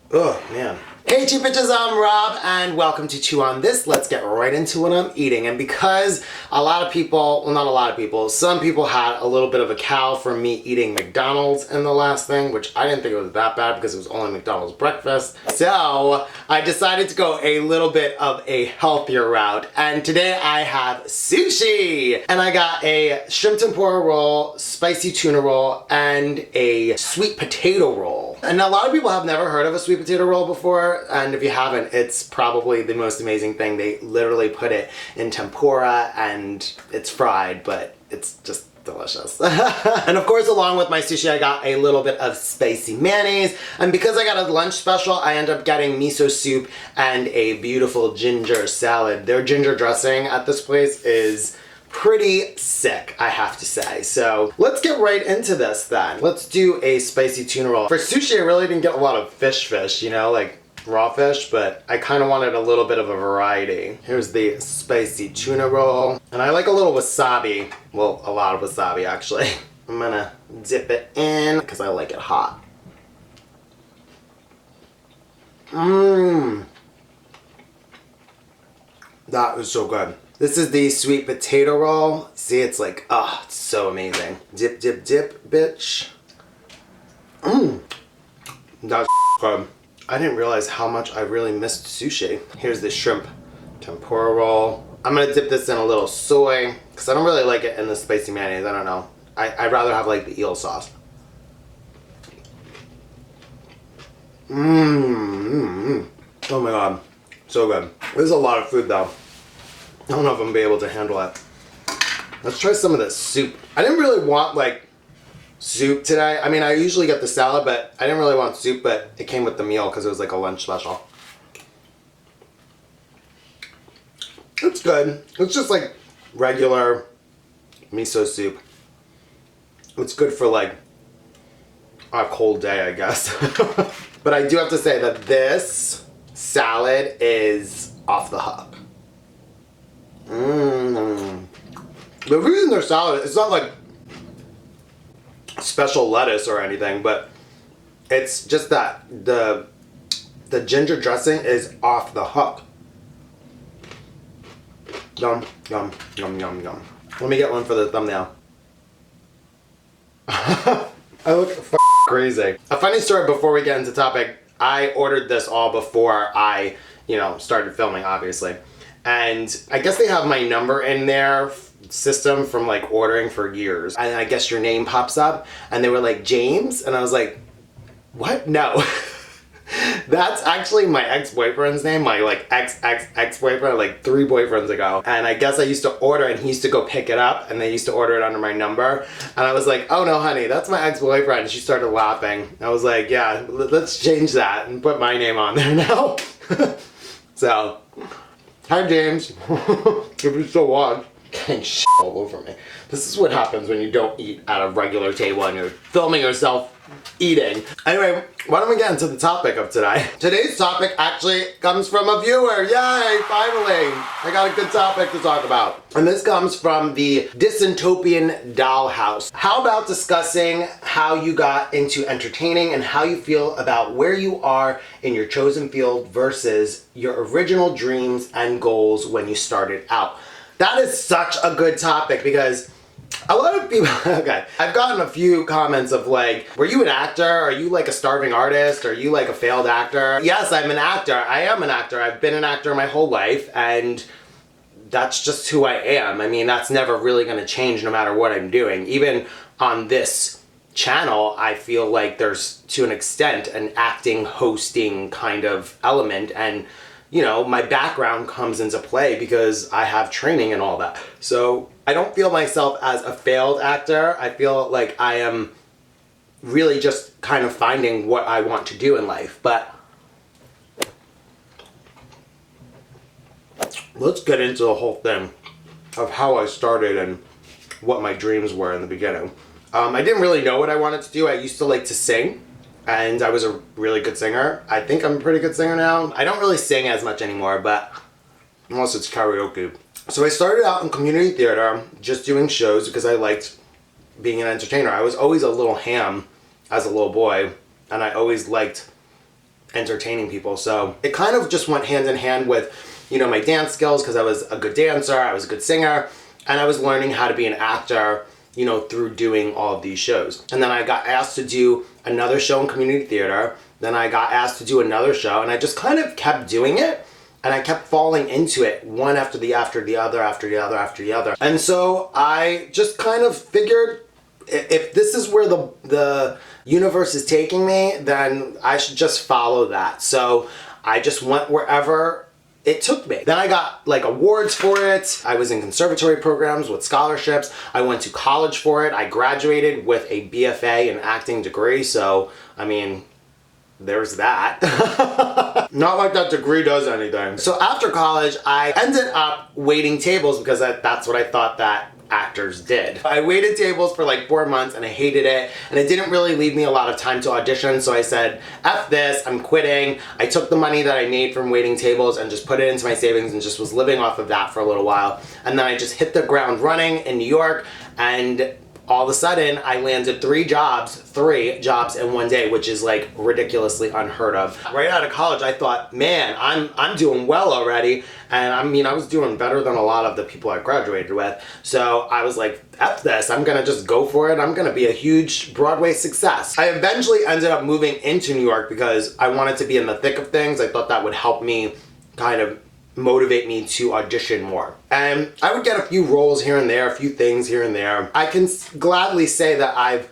Oh, man. Hey Cheap Bitches, I'm Rob, and welcome to Chew on This. Let's get right into what I'm eating. And because a lot of people, well, not a lot of people, some people had a little bit of a cow from me eating McDonald's in the last thing, which I didn't think it was that bad because it was only McDonald's breakfast. So I decided to go a little bit of a healthier route. And today I have sushi. And I got a shrimp tempura roll, spicy tuna roll, and a sweet potato roll. And a lot of people have never heard of a sweet potato roll before. And if you haven't, it's probably the most amazing thing. They literally put it in tempura and it's fried, but it's just delicious. And of course, along with my sushi, I got a little bit of spicy mayonnaise. And because I got a lunch special, I ended up getting miso soup and a beautiful ginger salad. Their ginger dressing at this place is pretty sick, I have to say. So let's get right into this then. Let's do a spicy tuna roll. For sushi, I really didn't get a lot of fish, you know, like raw fish, but I kind of wanted a little bit of a variety. Here's the spicy tuna roll. And I like a little wasabi. Well, a lot of wasabi, actually. I'm gonna dip it in because I like it hot. Mmm. That is so good. This is the sweet potato roll. See, it's like, oh, it's so amazing. Dip, dip, dip, bitch. Mmm. That's good. I didn't realize how much I really missed sushi. Here's the shrimp tempura roll. I'm gonna dip this in a little soy because I don't really like it in the spicy mayonnaise. I don't know. I'd rather have like the eel sauce. Mmm. Oh my god. So good. This is a lot of food though. I don't know if I'm gonna be able to handle it. Let's try some of this soup. I didn't really want like soup today. I mean, I usually get the salad, but I didn't really want soup, but it came with the meal because it was like a lunch special. It's good. It's just like regular miso soup. It's good for like a cold day, I guess. But I do have to say that this salad is off the hook. Mmm. The reason they're salad, it's not like special lettuce or anything, but it's just that the ginger dressing is off the hook. Yum, yum, yum, yum, yum. Let me get one for the thumbnail. I look crazy. A funny story before we get into topic. I ordered this all before I, started filming, obviously. And I guess they have my number in their system from like ordering for years. And I guess your name pops up and they were like, James? And I was like, what? No. That's actually my ex-boyfriend's name, my like ex-boyfriend, like 3 boyfriends ago. And I guess I used to order and he used to go pick it up and they used to order it under my number. And I was like, oh no, honey, that's my ex-boyfriend. And she started laughing. I was like, yeah, let's change that and put my name on there now. So, hi James, if you still watch. Getting shit all over me. This is what happens when you don't eat at a regular table and you're filming yourself eating. Anyway, why don't we get into the topic of today? Today's topic actually comes from a viewer. Yay, finally. I got a good topic to talk about. And this comes from the Dystopian Dollhouse. How about discussing how you got into entertaining and how you feel about where you are in your chosen field versus your original dreams and goals when you started out? That is such a good topic because a lot of people, okay, I've gotten a few comments of like, were you an actor? Are you like a starving artist? Are you like a failed actor? Yes, I'm an actor. I am an actor. I've been an actor my whole life and that's just who I am. I mean, that's never really going to change no matter what I'm doing. Even on this channel, I feel like there's to an extent an acting, hosting kind of element and my background comes into play because I have training and all that. So I don't feel myself as a failed actor. I feel like I am really just kind of finding what I want to do in life. But let's get into the whole thing of how I started and what my dreams were in the beginning. I didn't really know what I wanted to do. I used to like to sing. And I was a really good singer. I think I'm a pretty good singer now. I don't really sing as much anymore, but unless it's karaoke. So I started out in community theater, just doing shows because I liked being an entertainer. I was always a little ham as a little boy, and I always liked entertaining people. So it kind of just went hand in hand with, you know, my dance skills, because I was a good dancer, I was a good singer, and I was learning how to be an actor, you know, through doing all of these shows. And then I got asked to do another show in community theater. Then I got asked to do another show, and I just kind of kept doing it. And I kept falling into it, one after the other. And so I just kind of figured, if this is where the universe is taking me, then I should just follow that. So I just went wherever it took me. Then I got like awards for it. I was in conservatory programs with scholarships. I went to college for it. I graduated with a BFA in acting degree. So, I mean, there's that. Not like that degree does anything. So after college, I ended up waiting tables because that's what I thought that actors did. I waited tables for like 4 months and I hated it, and it didn't really leave me a lot of time to audition, so I said, F this, I'm quitting. I took the money that I made from waiting tables and just put it into my savings and just was living off of that for a little while. And then I just hit the ground running in New York, and all of a sudden, I landed 3 jobs in one day, which is like ridiculously unheard of. Right out of college, I thought, man, I'm doing well already. And I mean, I was doing better than a lot of the people I graduated with. So I was like, F this, I'm gonna just go for it. I'm gonna be a huge Broadway success. I eventually ended up moving into New York because I wanted to be in the thick of things. I thought that would help me kind of motivate me to audition more. And I would get a few roles here and there, a few things here and there. I can gladly say that I've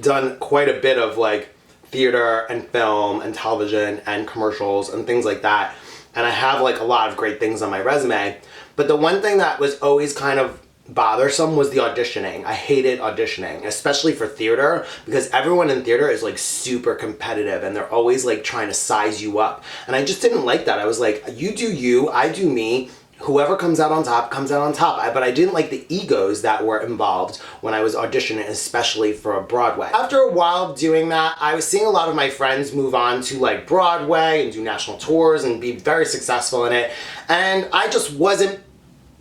done quite a bit of like theater and film and television and commercials and things like that. And I have like a lot of great things on my resume. But the one thing that was always kind of bothersome was the auditioning. I hated auditioning, especially for theater, because everyone in theater is like super competitive and they're always like trying to size you up. And I just didn't like that. I was like, you do you, I do me. Whoever comes out on top comes out on top. But I didn't like the egos that were involved when I was auditioning, especially for Broadway. After a while doing that, I was seeing a lot of my friends move on to like Broadway and do national tours and be very successful in it. And I just wasn't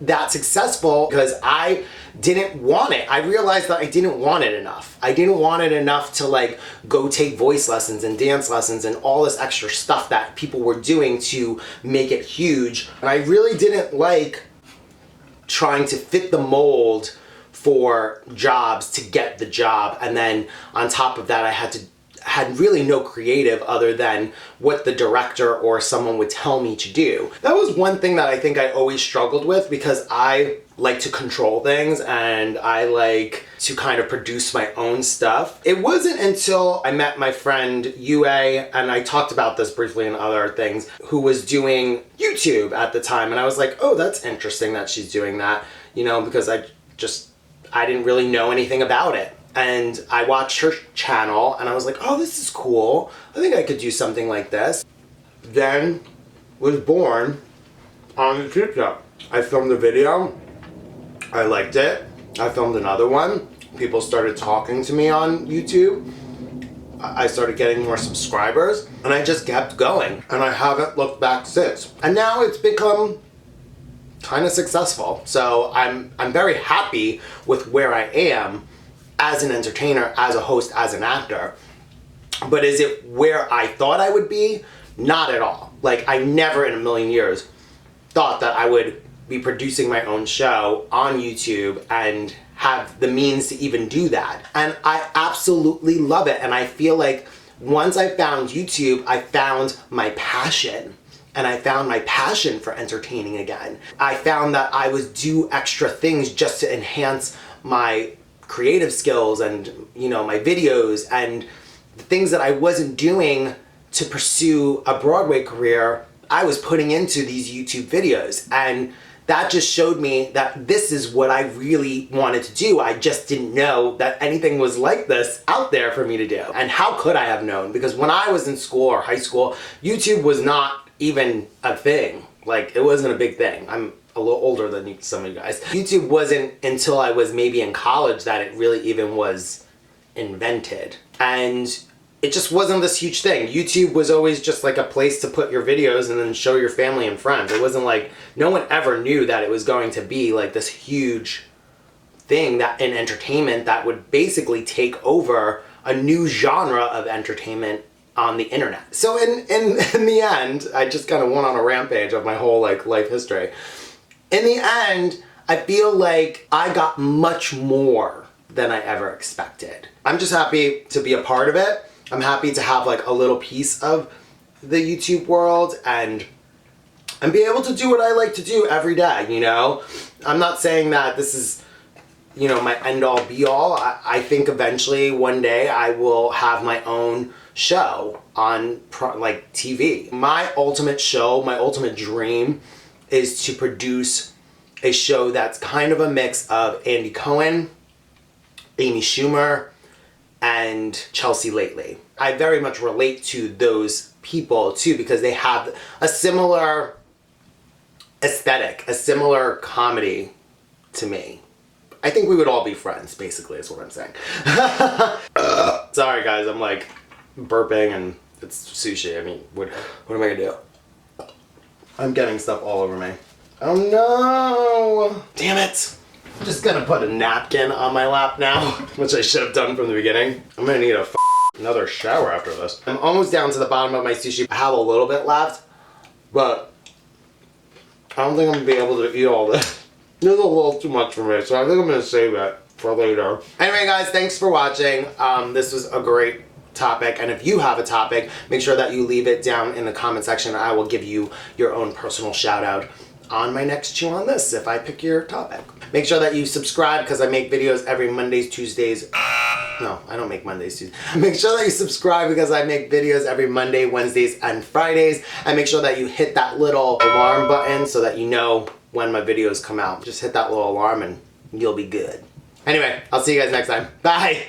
that successful because I didn't want it. I realized that I didn't want it enough. I didn't want it enough to like go take voice lessons and dance lessons and all this extra stuff that people were doing to make it huge. And I really didn't like trying to fit the mold for jobs to get the job. And then on top of that, I had really no creative other than what the director or someone would tell me to do. That was one thing that I think I always struggled with, because I like to control things and I like to kind of produce my own stuff. It wasn't until I met my friend Yue, and I talked about this briefly in other things, who was doing YouTube at the time, and I was like, oh, that's interesting that she's doing that, you know, because I didn't really know anything about it. And I watched her channel and I was like, oh, this is cool. I think I could do something like this. Then was born OnTheCheapTip. I filmed a video. I liked it. I filmed another one. People started talking to me on YouTube. I started getting more subscribers and I just kept going. And I haven't looked back since. And now it's become kind of successful. So I'm very happy with where I am as an entertainer, as a host, as an actor. But is it where I thought I would be? Not at all. Like, I never in a million years thought that I would be producing my own show on YouTube and have the means to even do that. And I absolutely love it. And I feel like once I found YouTube, I found my passion. And I found my passion for entertaining again. I found that I would do extra things just to enhance my creative skills and, you know, my videos, and the things that I wasn't doing to pursue a Broadway career, I was putting into these YouTube videos. And that just showed me that this is what I really wanted to do. I just didn't know that anything was like this out there for me to do. And how could I have known? Because when I was in school or high school, YouTube was not even a thing. Like, it wasn't a big thing. I'm a little older than some of you guys. YouTube wasn't until I was maybe in college that it really even was invented. And it just wasn't this huge thing. YouTube was always just like a place to put your videos and then show your family and friends. It wasn't like, no one ever knew that it was going to be like this huge thing that in entertainment that would basically take over a new genre of entertainment on the internet. So in the end, I just kind of went on a rampage of my whole like life history. In the end, I feel like I got much more than I ever expected. I'm just happy to be a part of it. I'm happy to have like a little piece of the YouTube world and be able to do what I like to do every day, you know? I'm not saying that this is, you know, my end all be all. I think eventually one day I will have my own show on like TV. My ultimate show, my ultimate dream is to produce a show that's kind of a mix of Andy Cohen, Amy Schumer, and Chelsea Lately. I very much relate to those people too because they have a similar aesthetic, a similar comedy to me. I think we would all be friends, basically, is what I'm saying. Sorry guys, I'm like burping and it's sushi. I mean, what am I gonna do? I'm getting stuff all over me. Oh no! Damn it! I'm just gonna put a napkin on my lap now, which I should have done from the beginning. I'm gonna need another shower after this. I'm almost down to the bottom of my sushi. I have a little bit left, but I don't think I'm gonna be able to eat all this. This is a little too much for me, so I think I'm gonna save it for later. Anyway guys, thanks for watching. This was a great topic, and if you have a topic, make sure that you leave it down in the comment section. I will give you your own personal shout out on my next Chew on This if I pick your topic. Make sure that you subscribe because I make videos every Mondays, Tuesdays. No, I don't make Mondays, Tuesdays. Make sure that you subscribe because I make videos every Monday, Wednesdays, and Fridays. And make sure that you hit that little alarm button so that you know when my videos come out. Just hit that little alarm and you'll be good. Anyway, I'll see you guys next time. Bye!